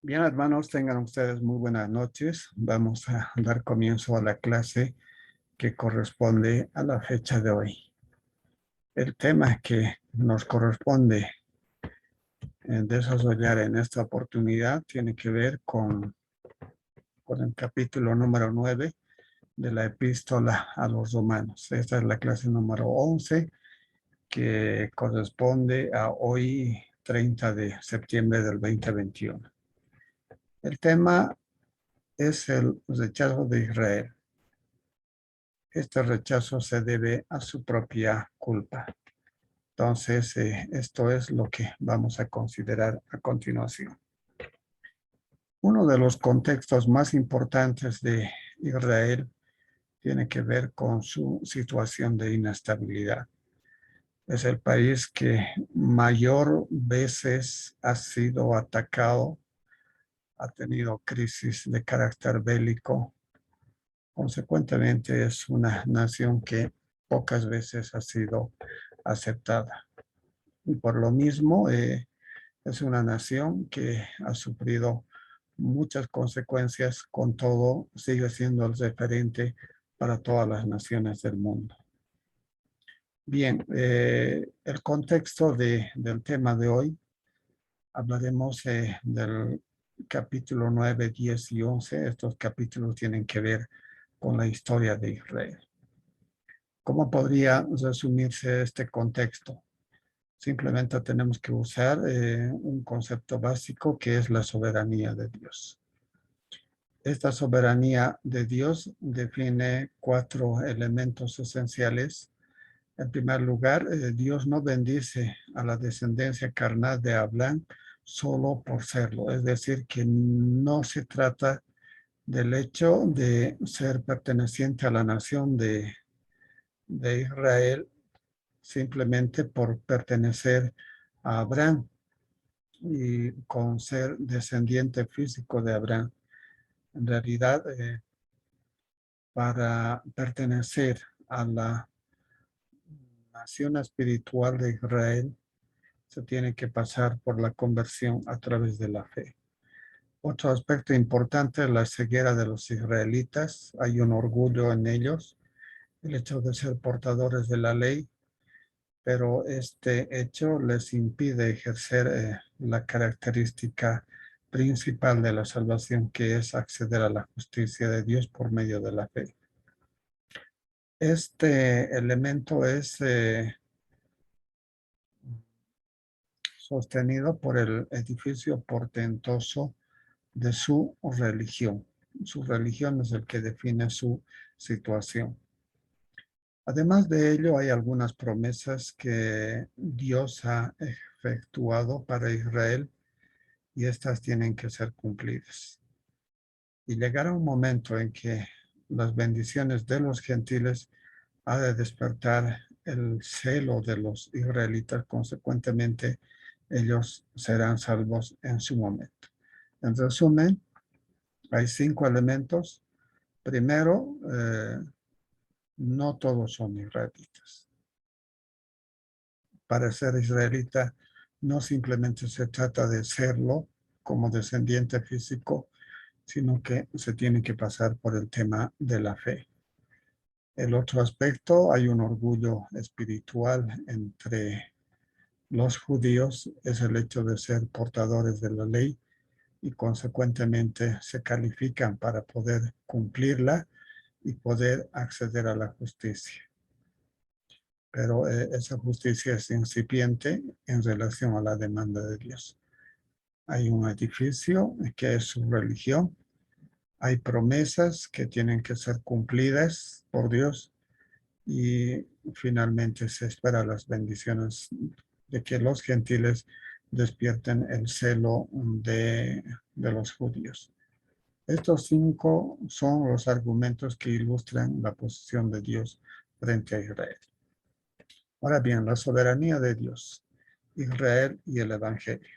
Bien, hermanos, tengan ustedes muy buenas noches. Vamos a dar comienzo a la clase que corresponde a la fecha de hoy. El tema que nos corresponde desarrollar en esta oportunidad tiene que ver con el capítulo número 9 de la epístola a los romanos. Esta es la clase número 11 que corresponde a hoy, 30 de septiembre del 2021. El tema es el rechazo de Israel. Este rechazo se debe a su propia culpa. Entonces, esto es lo que vamos a considerar a continuación. Uno de los contextos más importantes de Israel tiene que ver con su situación de inestabilidad. Es el país que mayor veces ha sido atacado, ha tenido crisis de carácter bélico. Consecuentemente, es una nación que pocas veces ha sido aceptada. Y por lo mismo, es una nación que ha sufrido muchas consecuencias, con todo sigue siendo el referente para todas las naciones del mundo. Bien, el contexto del tema de hoy, hablaremos del capítulo 9, 10 y 11. Estos capítulos tienen que ver con la historia de Israel. ¿Cómo podría resumirse este contexto? Simplemente tenemos que usar un concepto básico que es la soberanía de Dios. Esta soberanía de Dios define 4 elementos esenciales. En primer lugar, Dios no bendice a la descendencia carnal de Abraham solo por serlo. Es decir, que no se trata del hecho de ser perteneciente a la nación de Israel simplemente por pertenecer a Abraham y con ser descendiente físico de Abraham. En realidad, para pertenecer a la nación espiritual de Israel, se tiene que pasar por la conversión a través de la fe. Otro aspecto importante es la ceguera de los israelitas. Hay un orgullo en ellos, el hecho de ser portadores de la ley, pero este hecho les impide ejercer la característica principal de la salvación, que es acceder a la justicia de Dios por medio de la fe. Este elemento es sostenido por el edificio portentoso de su religión. Su religión es el que define su situación. Además de ello, hay algunas promesas que Dios ha efectuado para Israel y estas tienen que ser cumplidas. Y llegará un momento en que las bendiciones de los gentiles ha de despertar el celo de los israelitas. Consecuentemente, ellos serán salvos en su momento. En resumen, hay 5 elementos. Primero, no todos son israelitas. Para ser israelita, no simplemente se trata de serlo como descendiente físico, sino que se tiene que pasar por el tema de la fe. El otro aspecto, hay un orgullo espiritual entre los judíos, es el hecho de ser portadores de la ley y consecuentemente se califican para poder cumplirla y poder acceder a la justicia. Pero esa justicia es incipiente en relación a la demanda de Dios. Hay un edificio que es su religión, hay promesas que tienen que ser cumplidas por Dios y finalmente se espera las bendiciones de que los gentiles despierten el celo de los judíos. Estos 5 son los argumentos que ilustran la posición de Dios frente a Israel. Ahora bien, la soberanía de Dios, Israel y el Evangelio.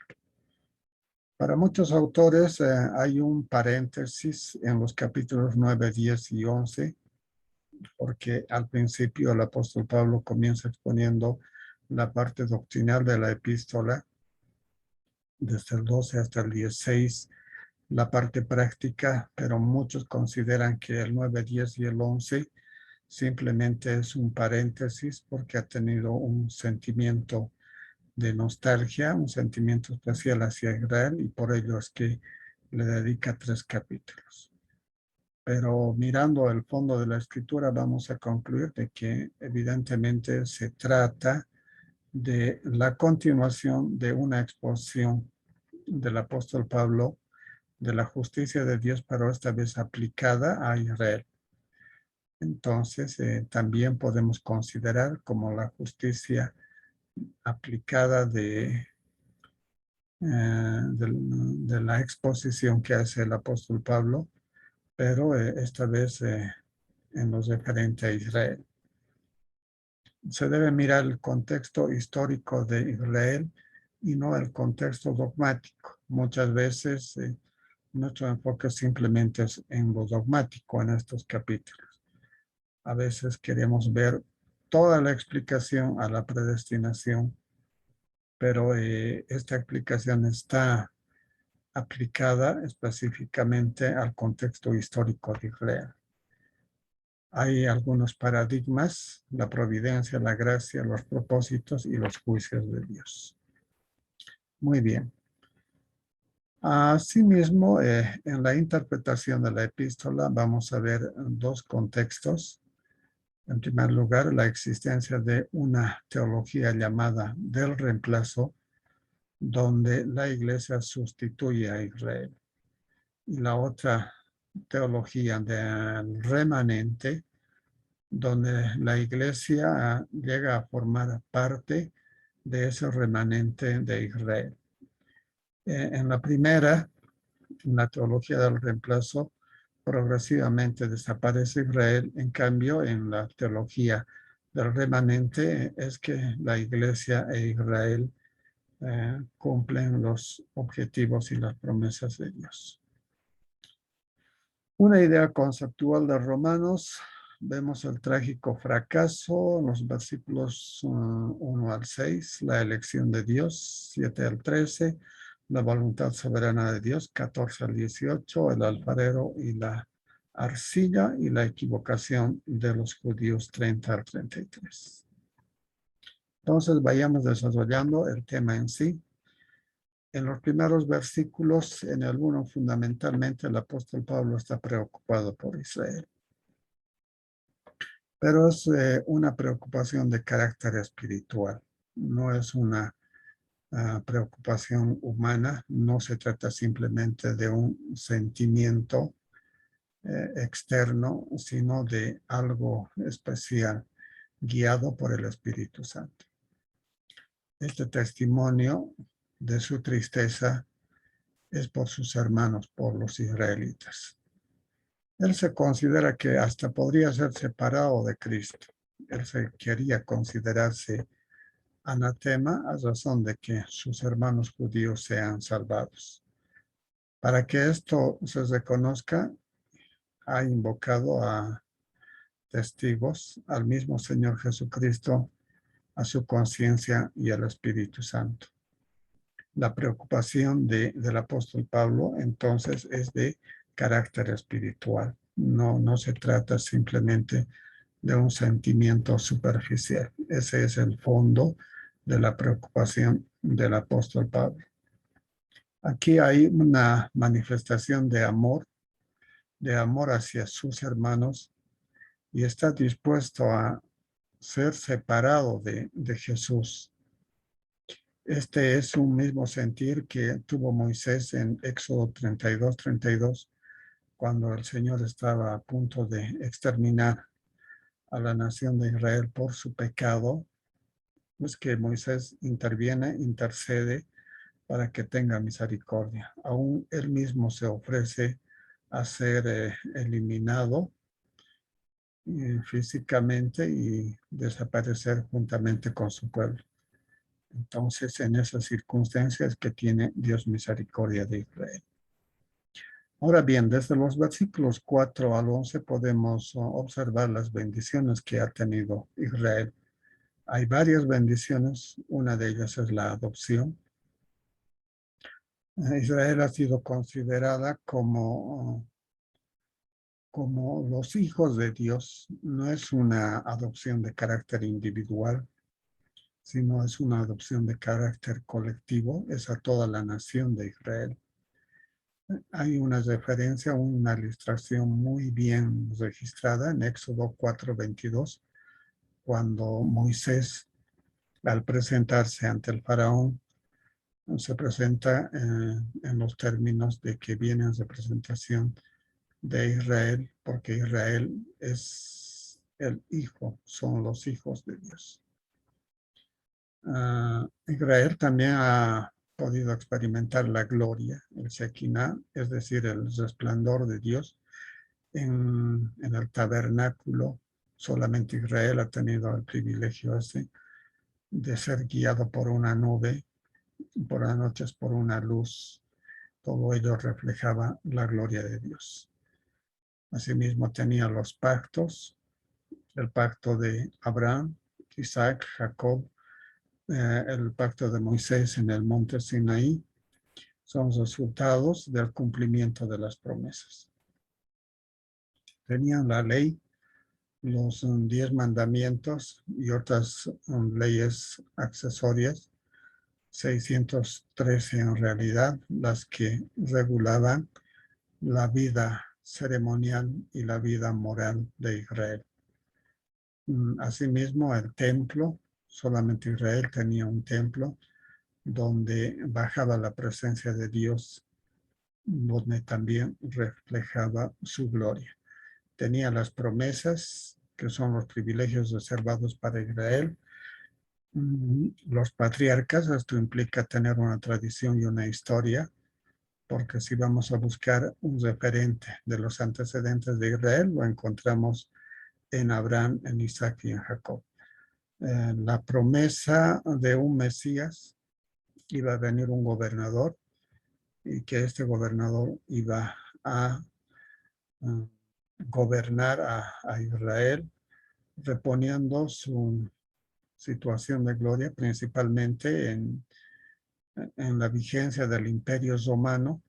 Para muchos autores hay un paréntesis en los capítulos 9, 10 y 11, porque al principio el apóstol Pablo comienza exponiendo la parte doctrinal de la epístola, desde el 12 hasta el 16 la parte práctica, pero muchos consideran que el 9, 10 y el 11 simplemente es un paréntesis porque ha tenido un sentimiento de nostalgia, un sentimiento especial hacia Israel y por ello es que le dedica 3 capítulos. Pero mirando el fondo de la escritura vamos a concluir de que evidentemente se trata de la continuación de una exposición del apóstol Pablo de la justicia de Dios, pero esta vez aplicada a Israel. Entonces, también podemos considerar como la justicia aplicada de la exposición que hace el apóstol Pablo, pero esta vez en lo referente a Israel. Se debe mirar el contexto histórico de Israel y no el contexto dogmático. Muchas veces nuestro enfoque simplemente es en lo dogmático en estos capítulos. A veces queremos ver toda la explicación a la predestinación, pero esta explicación está aplicada específicamente al contexto histórico de Israel. Hay algunos paradigmas, la providencia, la gracia, los propósitos y los juicios de Dios. Muy bien. Asimismo, en la interpretación de la epístola vamos a ver 2 contextos. En primer lugar, la existencia de una teología llamada del reemplazo, donde la iglesia sustituye a Israel. Y la otra teología del remanente, donde la iglesia llega a formar parte de ese remanente de Israel. En la primera, en la teología del reemplazo, progresivamente desaparece Israel. En cambio, en la teología del remanente es que la iglesia e Israel cumplen los objetivos y las promesas de Dios. Una idea conceptual de Romanos, vemos el trágico fracaso en los versículos 1 al 6, la elección de Dios, 7 al 13, la voluntad soberana de Dios, 14 al 18, el alfarero y la arcilla y la equivocación de los judíos, 30 al 33. Entonces vayamos desarrollando el tema en sí. En los primeros versículos, en el 1 fundamentalmente el apóstol Pablo está preocupado por Israel. Pero es una preocupación de carácter espiritual, no es una preocupación humana, no se trata simplemente de un sentimiento externo, sino de algo especial guiado por el Espíritu Santo. Este testimonio de su tristeza es por sus hermanos, por los israelitas. Él se considera que hasta podría ser separado de Cristo. Él se quería considerarse anatema a razón de que sus hermanos judíos sean salvados. Para que esto se reconozca, ha invocado a testigos, al mismo Señor Jesucristo, a su conciencia y al Espíritu Santo. La preocupación del apóstol Pablo entonces es de carácter espiritual. No se trata simplemente de un sentimiento superficial. Ese es el fondo de la preocupación del apóstol Pablo. Aquí hay una manifestación de amor hacia sus hermanos y está dispuesto a ser separado de Jesús. Este es un mismo sentir que tuvo Moisés en Éxodo 32, cuando el Señor estaba a punto de exterminar a la nación de Israel por su pecado. Es que Moisés interviene, intercede para que tenga misericordia. Aún él mismo se ofrece a ser eliminado físicamente y desaparecer juntamente con su pueblo. Entonces, en esas circunstancias que tiene Dios misericordia de Israel. Ahora bien, desde los versículos 4 al 11 podemos observar las bendiciones que ha tenido Israel. Hay varias bendiciones, una de ellas es la adopción. Israel ha sido considerada como los hijos de Dios. No es una adopción de carácter individual, sino es una adopción de carácter colectivo. Es a toda la nación de Israel. Hay una referencia, una ilustración muy bien registrada en Éxodo 4:22, cuando Moisés, al presentarse ante el faraón, se presenta en los términos de que viene en representación de Israel, porque Israel es el hijo, son los hijos de Dios. Israel también ha podido experimentar la gloria, el Shekinah, es decir, el resplandor de Dios en el tabernáculo. Solamente Israel ha tenido el privilegio ese de ser guiado por una nube, por las noches por una luz. Todo ello reflejaba la gloria de Dios. Asimismo tenía los pactos, el pacto de Abraham, Isaac, Jacob, el pacto de Moisés en el monte Sinaí, son resultados del cumplimiento de las promesas. Tenían la ley, los 10 mandamientos y otras leyes accesorias, 613 en realidad, las que regulaban la vida ceremonial y la vida moral de Israel. Asimismo, el templo, solamente Israel tenía un templo donde bajaba la presencia de Dios, donde también reflejaba su gloria. Tenía las promesas, que son los privilegios reservados para Israel. Los patriarcas, esto implica tener una tradición y una historia, porque si vamos a buscar un referente de los antecedentes de Israel, lo encontramos en Abraham, en Isaac y en Jacob. La promesa de un Mesías, iba a venir un gobernador y que este gobernador iba a gobernar a Israel, reponiendo su situación de gloria principalmente en la vigencia del imperio romano,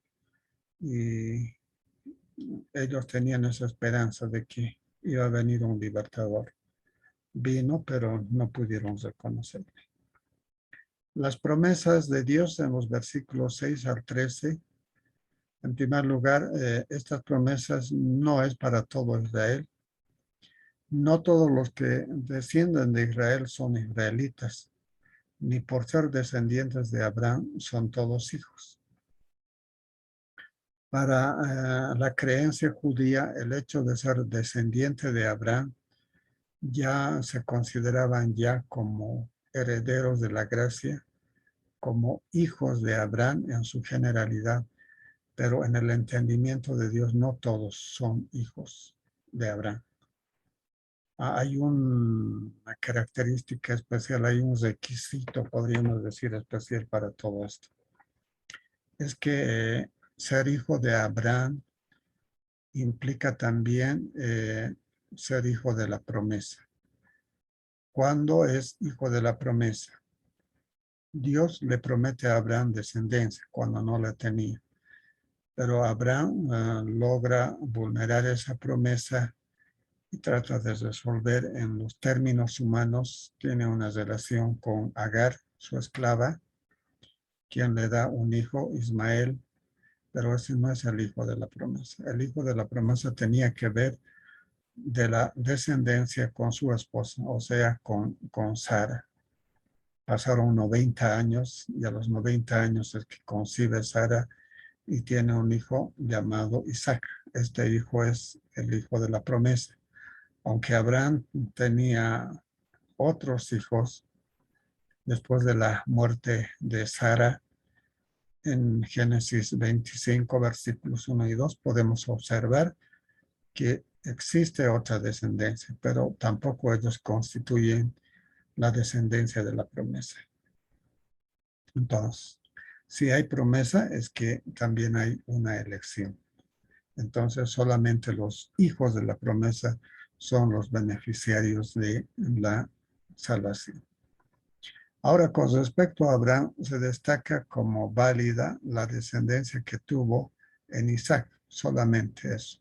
y ellos tenían esa esperanza de que iba a venir un libertador. Vino, pero no pudieron reconocerle. Las promesas de Dios en los versículos 6 al 13, en primer lugar, estas promesas no es para todo Israel. No todos los que descienden de Israel son israelitas, ni por ser descendientes de Abraham son todos hijos. Para la creencia judía, el hecho de ser descendiente de Abraham ya se consideraban ya como herederos de la gracia, como hijos de Abraham en su generalidad, pero en el entendimiento de Dios no todos son hijos de Abraham. Hay una característica especial, hay un requisito, podríamos decir, especial para todo esto. Es que ser hijo de Abraham implica también ser hijo de la promesa. ¿Cuándo es hijo de la promesa? Dios le promete a Abraham descendencia cuando no la tenía. Pero Abraham logra vulnerar esa promesa y trata de resolver en los términos humanos. Tiene una relación con Agar, su esclava, quien le da un hijo, Ismael, pero ese no es el hijo de la promesa. El hijo de la promesa tenía que ver de la descendencia con su esposa, o sea, con Sara. Pasaron 90 años y a los 90 años es que concibe Sara y tiene un hijo llamado Isaac. Este hijo es el hijo de la promesa. Aunque Abraham tenía otros hijos después de la muerte de Sara, en Génesis 25, versículos 1 y 2, podemos observar que existe otra descendencia, pero tampoco ellos constituyen la descendencia de la promesa. Entonces, si hay promesa, es que también hay una elección. Entonces, solamente los hijos de la promesa son los beneficiarios de la salvación. Ahora, con respecto a Abraham, se destaca como válida la descendencia que tuvo en Isaac, solamente eso.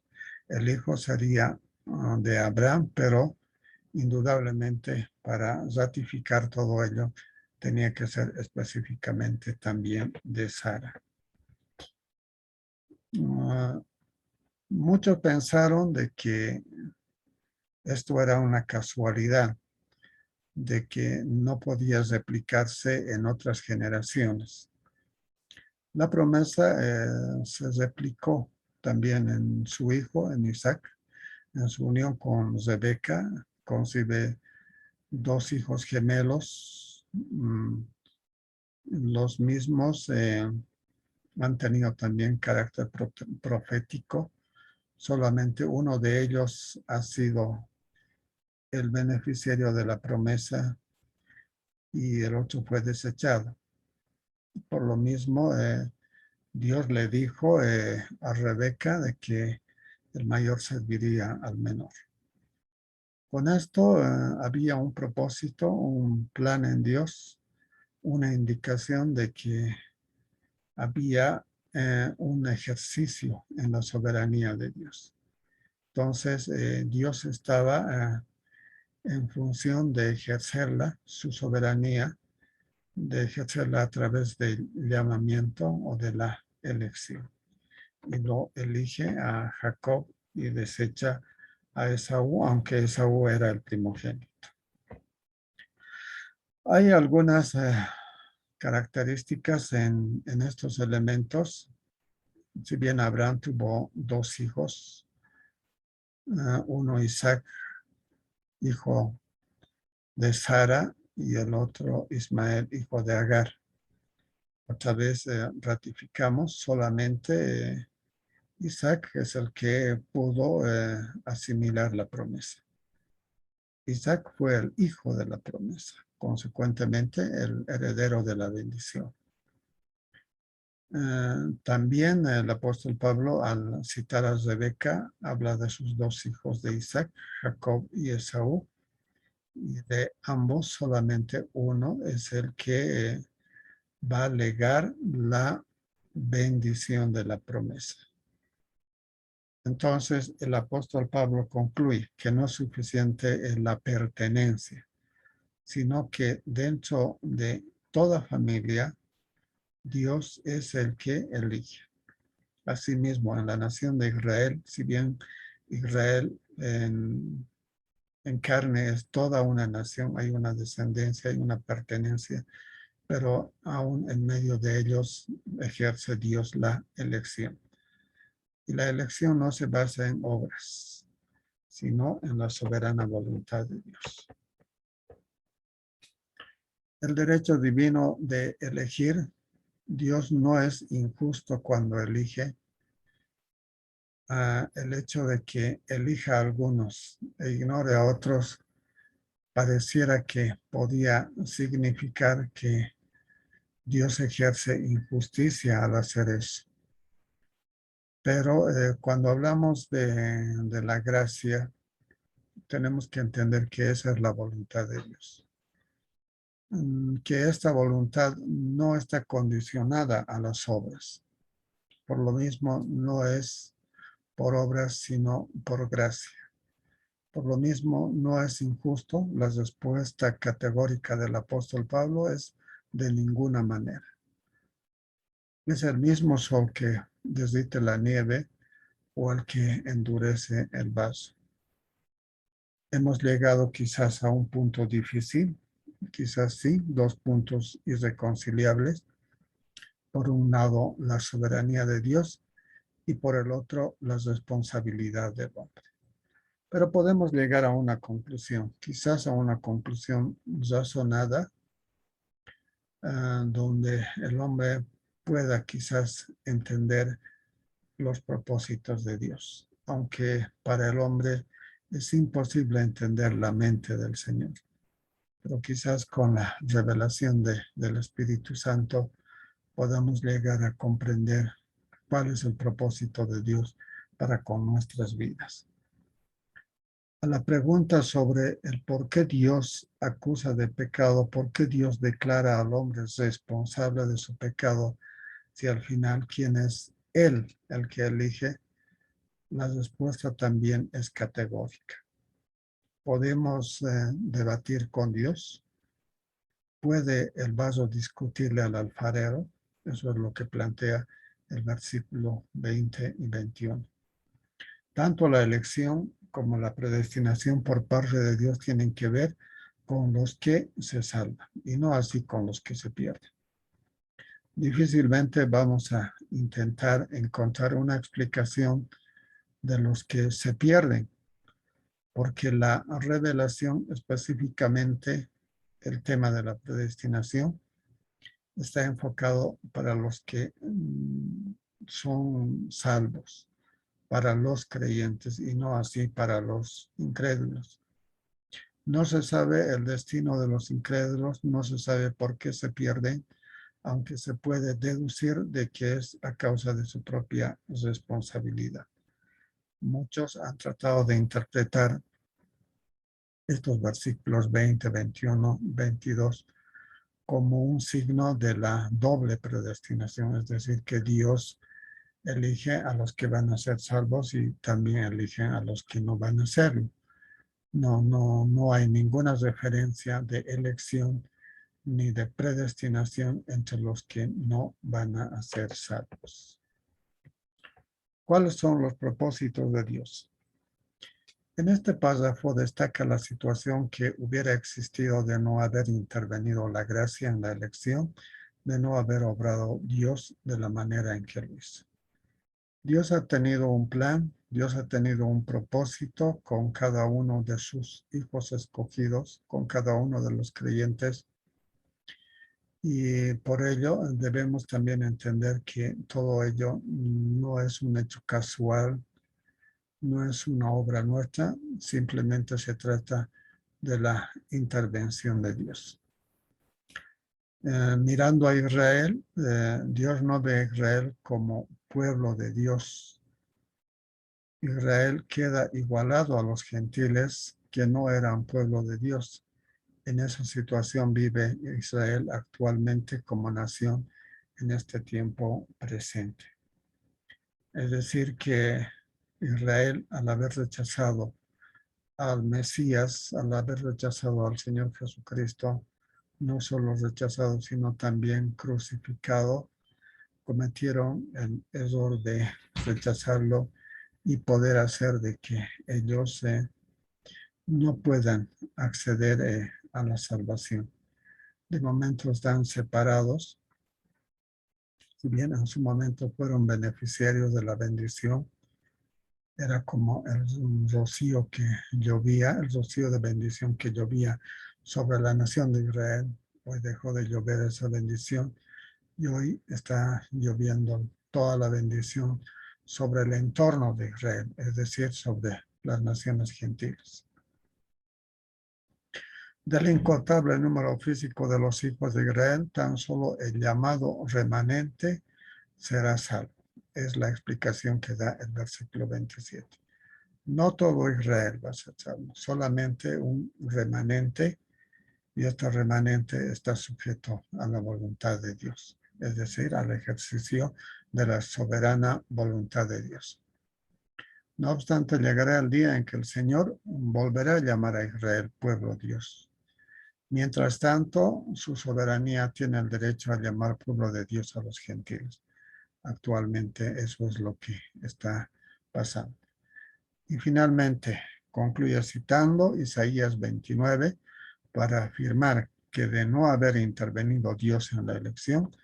El hijo sería de Abraham, pero indudablemente para ratificar todo ello tenía que ser específicamente también de Sara. Muchos pensaron de que esto era una casualidad, de que no podía replicarse en otras generaciones. La promesa se replicó también en su hijo, en Isaac, en su unión con Rebeca, concibe dos hijos gemelos, los mismos han tenido también carácter profético, solamente uno de ellos ha sido el beneficiario de la promesa y el otro fue desechado. Por lo mismo, Dios le dijo a Rebeca de que el mayor serviría al menor. Con esto había un propósito, un plan en Dios, una indicación de que había un ejercicio en la soberanía de Dios. Entonces, Dios estaba en función de ejercerla, su soberanía, de ejercerla a través del llamamiento o de la elección. Y lo elige a Jacob y desecha a Esaú, aunque Esaú era el primogénito. Hay algunas características en estos elementos. Si bien Abraham tuvo dos hijos, uno Isaac, hijo de Sara, y el otro Ismael, hijo de Agar. Otra vez ratificamos solamente Isaac es el que pudo asimilar la promesa. Isaac fue el hijo de la promesa, consecuentemente el heredero de la bendición. También el apóstol Pablo, al citar a Rebeca, habla de sus dos hijos de Isaac, Jacob y Esaú, y de ambos solamente uno es el que va a legar la bendición de la promesa. Entonces, el apóstol Pablo concluye que no es suficiente la pertenencia, sino que dentro de toda familia, Dios es el que elige. Asimismo, en la nación de Israel, si bien Israel en carne es toda una nación, hay una descendencia, hay una pertenencia, pero aún en medio de ellos ejerce Dios la elección. Y la elección no se basa en obras, sino en la soberana voluntad de Dios. El derecho divino de elegir, Dios no es injusto cuando elige. El hecho de que elija a algunos e ignore a otros pareciera que podía significar que Dios ejerce injusticia al hacer eso. Pero cuando hablamos de la gracia, tenemos que entender que esa es la voluntad de Dios. Que esta voluntad no está condicionada a las obras. Por lo mismo, no es por obras, sino por gracia. Por lo mismo, no es injusto. La respuesta categórica del apóstol Pablo es de ninguna manera. Es el mismo sol que derrite la nieve o el que endurece el vaso. Hemos llegado quizás a un punto difícil, quizás sí, dos puntos irreconciliables. Por un lado, la soberanía de Dios y por el otro, la responsabilidad del hombre. Pero podemos llegar a una conclusión, quizás a una conclusión razonada, donde el hombre pueda quizás entender los propósitos de Dios, aunque para el hombre es imposible entender la mente del Señor. Pero quizás con la revelación del Espíritu Santo podamos llegar a comprender cuál es el propósito de Dios para con nuestras vidas. A la pregunta sobre el por qué Dios acusa de pecado, por qué Dios declara al hombre responsable de su pecado, si al final quién es Él el que elige, la respuesta también es categórica. Podemos debatir con Dios. ¿Puede el vaso discutirle al alfarero? Eso es lo que plantea el versículo 20 y 21. Tanto la elección como la predestinación por parte de Dios tienen que ver con los que se salvan y no así con los que se pierden. Difícilmente vamos a intentar encontrar una explicación de los que se pierden, porque la revelación, específicamente el tema de la predestinación, está enfocado para los que son salvos, para los creyentes y no así para los incrédulos. No se sabe el destino de los incrédulos, no se sabe por qué se pierden, aunque se puede deducir de que es a causa de su propia responsabilidad. Muchos han tratado de interpretar estos versículos 20, 21, 22 como un signo de la doble predestinación, es decir, que Dios elige a los que van a ser salvos y también elige a los que no van a serlo. No hay ninguna referencia de elección ni de predestinación entre los que no van a ser salvos. ¿Cuáles son los propósitos de Dios? En este párrafo destaca la situación que hubiera existido de no haber intervenido la gracia en la elección, de no haber obrado Dios de la manera en que lo hizo. Dios ha tenido un plan, Dios ha tenido un propósito con cada uno de sus hijos escogidos, con cada uno de los creyentes. Y por ello debemos también entender que todo ello no es un hecho casual, no es una obra nuestra, simplemente se trata de la intervención de Dios. Mirando a Israel, Dios no ve a Israel como pueblo de Dios. Israel queda igualado a los gentiles que no eran pueblo de Dios. En esa situación vive Israel actualmente como nación en este tiempo presente. Es decir, que Israel, al haber rechazado al Mesías, al haber rechazado al Señor Jesucristo, no solo rechazado, sino también crucificado, cometieron el error de rechazarlo y poder hacer de que ellos no puedan acceder a la salvación. De momento están separados, si bien en su momento fueron beneficiarios de la bendición, era como el rocío que llovía, el rocío de bendición que llovía sobre la nación de Israel. Hoy dejó de llover esa bendición y hoy está lloviendo toda la bendición sobre el entorno de Israel, es decir, sobre las naciones gentiles. Del incontable número físico de los hijos de Israel, tan solo el llamado remanente será salvo. Es la explicación que da el versículo 27. No todo Israel va a ser salvo, solamente un remanente, y este remanente está sujeto a la voluntad de Dios, es decir, al ejercicio de la soberana voluntad de Dios. No obstante, llegará el día en que el Señor volverá a llamar a Israel pueblo Dios. Mientras tanto, su soberanía tiene el derecho a llamar pueblo de Dios a los gentiles. Actualmente eso es lo que está pasando. Y finalmente, concluye citando Isaías 29 para afirmar que de no haber intervenido Dios en la elección,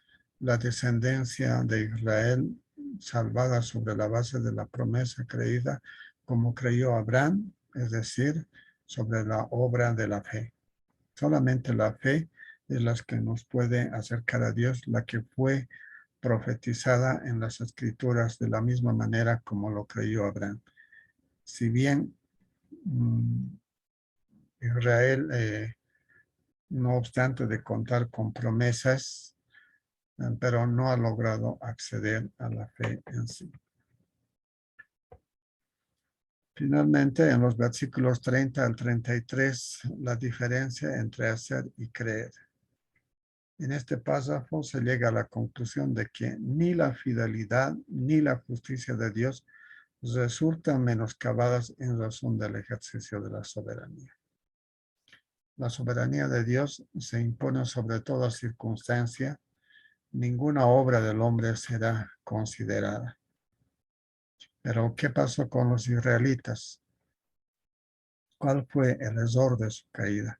la descendencia de Israel salvada sobre la base de la promesa creída como creyó Abraham, es decir, sobre la obra de la fe. Solamente la fe es la que nos puede acercar a Dios, la que fue profetizada en las escrituras de la misma manera como lo creyó Abraham. Si bien Israel, no obstante de contar con promesas, pero no ha logrado acceder a la fe en sí. Finalmente, en los versículos 30 al 33, la diferencia entre hacer y creer. En este párrafo se llega a la conclusión de que ni la fidelidad ni la justicia de Dios resultan menoscabadas en razón del ejercicio de la soberanía. La soberanía de Dios se impone sobre toda circunstancia. Ninguna obra del hombre será considerada. Pero, ¿qué pasó con los israelitas? ¿Cuál fue el error de su caída?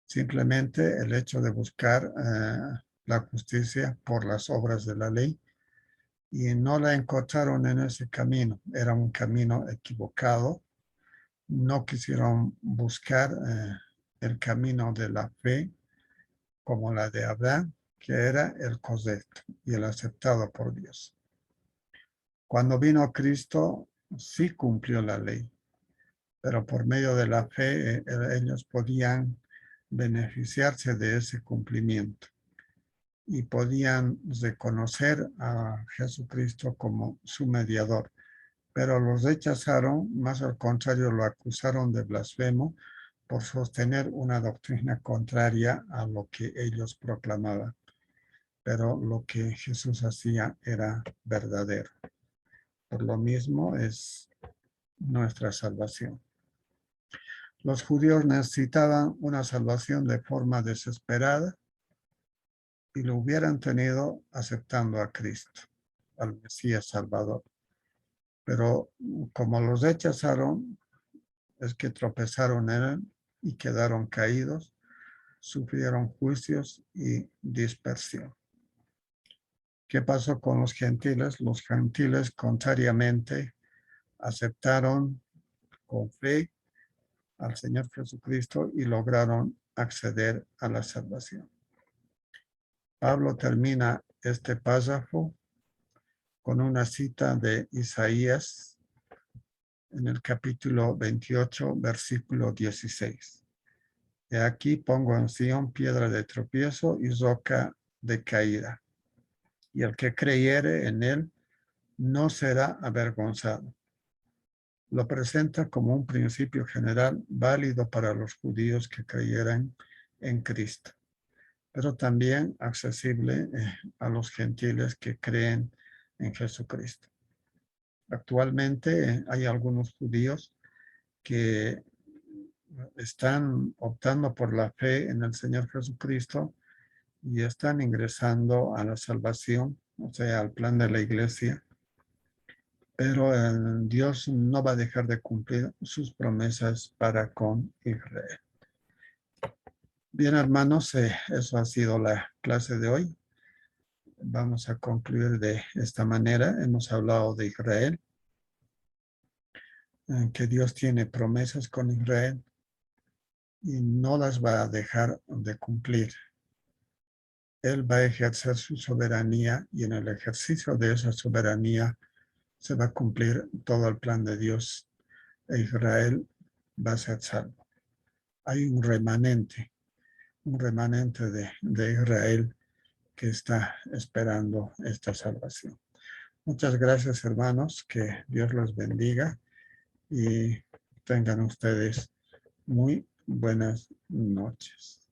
Simplemente el hecho de buscar la justicia por las obras de la ley y no la encontraron en ese camino. Era un camino equivocado. No quisieron buscar el camino de la fe como la de Abraham, que era el correcto y el aceptado por Dios. Cuando vino Cristo, sí cumplió la ley, pero por medio de la fe ellos podían beneficiarse de ese cumplimiento y podían reconocer a Jesucristo como su mediador. Pero los rechazaron, más al contrario, lo acusaron de blasfemo por sostener una doctrina contraria a lo que ellos proclamaban. Pero lo que Jesús hacía era verdadero. Por lo mismo es nuestra salvación. Los judíos necesitaban una salvación de forma desesperada y lo hubieran tenido aceptando a Cristo, al Mesías Salvador. Pero como los rechazaron, es que tropezaron en él y quedaron caídos, sufrieron juicios y dispersión. ¿Qué pasó con los gentiles? Los gentiles, contrariamente, aceptaron con fe al Señor Jesucristo y lograron acceder a la salvación. Pablo termina este párrafo con una cita de Isaías en el capítulo 28, versículo 16. He aquí pongo en Sión piedra de tropiezo y roca de caída, y el que creyere en él no será avergonzado. Lo presenta como un principio general válido para los judíos que creyeran en Cristo, pero también accesible a los gentiles que creen en Jesucristo. Actualmente hay algunos judíos que están optando por la fe en el Señor Jesucristo y están ingresando a la salvación, o sea, al plan de la iglesia. Pero Dios no va a dejar de cumplir sus promesas para con Israel. Bien, hermanos, eso ha sido la clase de hoy. Vamos a concluir de esta manera. Hemos hablado de Israel, que Dios tiene promesas con Israel y no las va a dejar de cumplir. Él va a ejercer su soberanía y en el ejercicio de esa soberanía se va a cumplir todo el plan de Dios e Israel va a ser salvo. Hay un remanente de Israel que está esperando esta salvación. Muchas gracias, hermanos, que Dios los bendiga y tengan ustedes muy buenas noches.